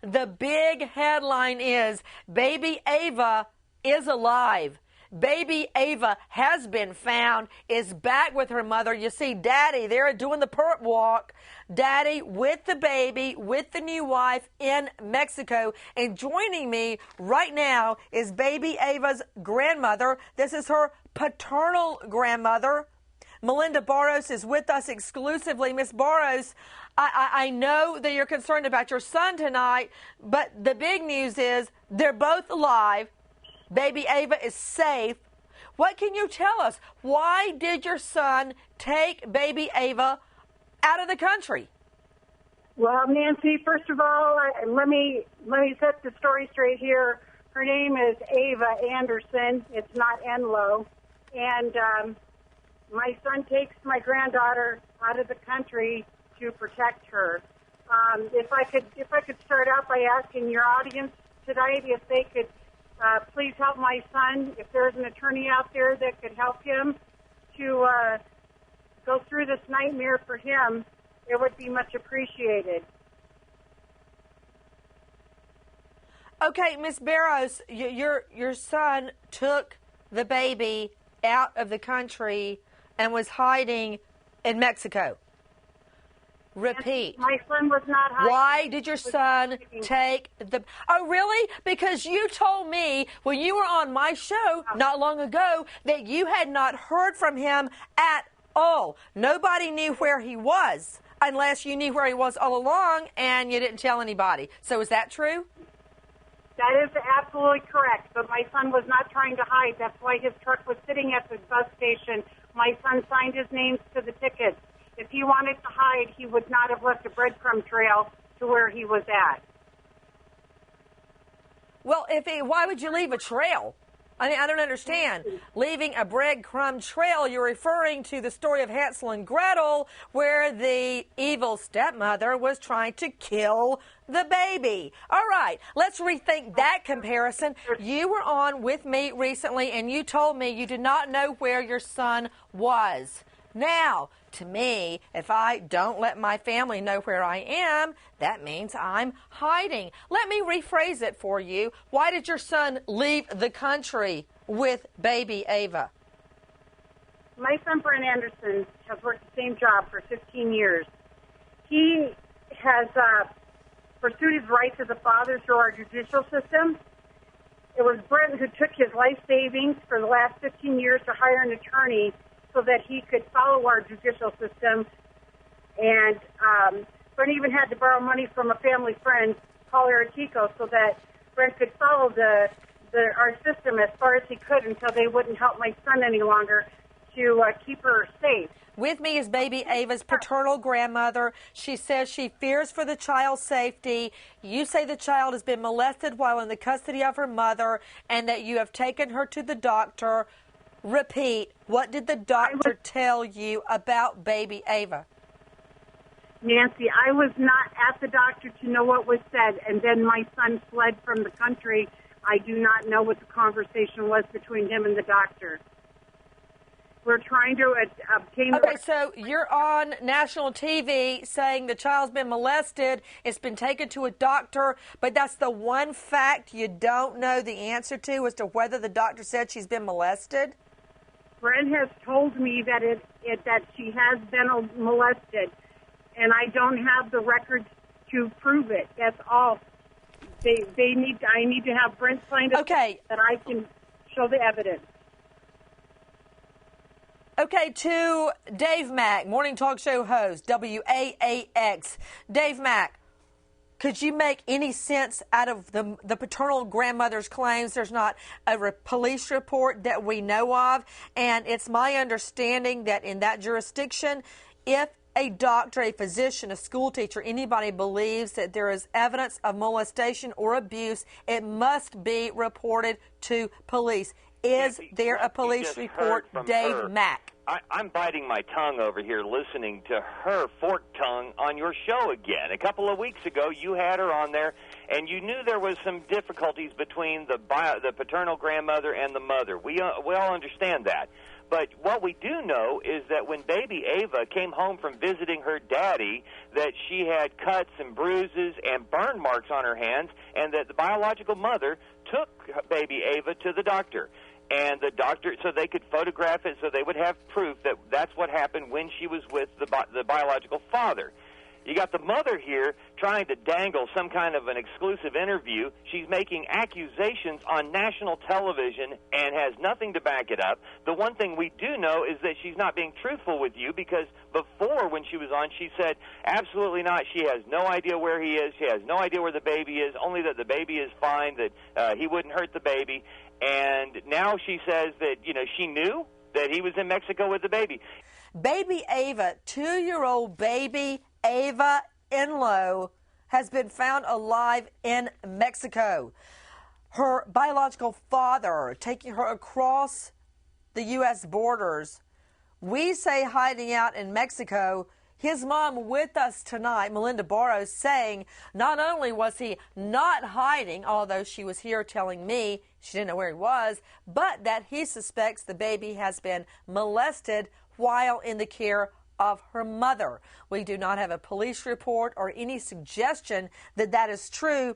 The big headline is Baby Ava is alive. Baby Ava has been found, is back with her mother. You see Daddy there doing the perp walk. Daddy with the baby, with the new wife in Mexico. And joining me right now is Baby Ava's grandmother. This is her paternal grandmother. Melinda Barros is with us exclusively. Miss Barros, I know that you're concerned about your son tonight, but the big news is they're both alive. Baby Ava is safe. What can you tell us? Why did your son take baby Ava out of the country? Well, Nancy, first of all, let me set the story straight here. Her name is Ava Anderson. It's not Enlow. And my son takes my granddaughter out of the country to protect her. If I could start out by asking your audience tonight if they could please help my son. If there's an attorney out there that could help him to go through this nightmare for him, it would be much appreciated. Okay, Miss Barros, your son took the baby out of the country and was hiding in Mexico. Repeat. My son was not hiding. Why did your son take the... Oh, really? Because you told me when you were on my show not long ago that you had not heard from him at all. Nobody knew where he was unless you knew where he was all along and you didn't tell anybody. So is that true? That is absolutely correct. But my son was not trying to hide. That's why his truck was sitting at the bus station. My son signed his names to the tickets. If he wanted to hide, he would not have left a breadcrumb trail to where he was at. Well, why would you leave a trail? I mean, I don't understand. Leaving a breadcrumb trail, you're referring to the story of Hansel and Gretel, where the evil stepmother was trying to kill the baby. All right, let's rethink that comparison. You were on with me recently, and you told me you did not know where your son was. Now, to me, if I don't let my family know where I am, that means I'm hiding. Let me rephrase it for you. Why did your son leave the country with baby Ava? My son, Brent Anderson, has worked the same job for 15 years. He has pursued his rights as a father through our judicial system. It was Brent who took his life savings for the last 15 years to hire an attorney so that he could follow our judicial system. And Brent even had to borrow money from a family friend, Paul Aratico, so that Brent could follow our system as far as he could until they wouldn't help my son any longer to keep her safe. With me is baby Ava's paternal grandmother. She says she fears for the child's safety. You say the child has been molested while in the custody of her mother and that you have taken her to the doctor. Repeat, what did the doctor tell you about baby Ava? Nancy, I was not at the doctor to know what was said, and then my son fled from the country. I do not know what the conversation was between him and the doctor. We're trying to obtain... Okay, so you're on national TV saying the child's been molested, it's been taken to a doctor, but that's the one fact you don't know the answer to as to whether the doctor said she's been molested? Brent has told me that that she has been molested, and I don't have the records to prove it. That's all. I need to have Brent find it that I can show the evidence. Okay, to Dave Mack, morning talk show host, WAAX. Dave Mack, could you make any sense out of the paternal grandmother's claims? There's not a police report that we know of, and it's my understanding that in that jurisdiction, if a doctor, a physician, a school teacher, anybody believes that there is evidence of molestation or abuse, it must be reported to police. Is there a police report, Dave Mack? I'm biting my tongue over here listening to her forked tongue on your show again. A couple of weeks ago, you had her on there, and you knew there was some difficulties between the paternal grandmother and the mother. We all understand that. But what we do know is that when baby Ava came home from visiting her daddy, that she had cuts and bruises and burn marks on her hands, and that the biological mother took baby Ava to the doctor. And the doctor, so they could photograph it, so they would have proof that that's what happened when she was with the biological father. You got the mother here trying to dangle some kind of an exclusive interview. She's making accusations on national television and has nothing to back it up. The one thing we do know is that she's not being truthful with you, because before, when she was on, she said absolutely not. She has no idea where he is. She has no idea where the baby is, only that the baby is fine, that he wouldn't hurt the baby. And now she says that, she knew that he was in Mexico with the baby. Baby Ava, 2-year-old baby Ava Enlow, has been found alive in Mexico. Her biological father taking her across the U.S. borders. We say hiding out in Mexico. His mom with us tonight, Melinda Barrows, saying not only was he not hiding, although she was here telling me she didn't know where he was, but that he suspects the baby has been molested while in the care of her mother. We do not have a police report or any suggestion that that is true.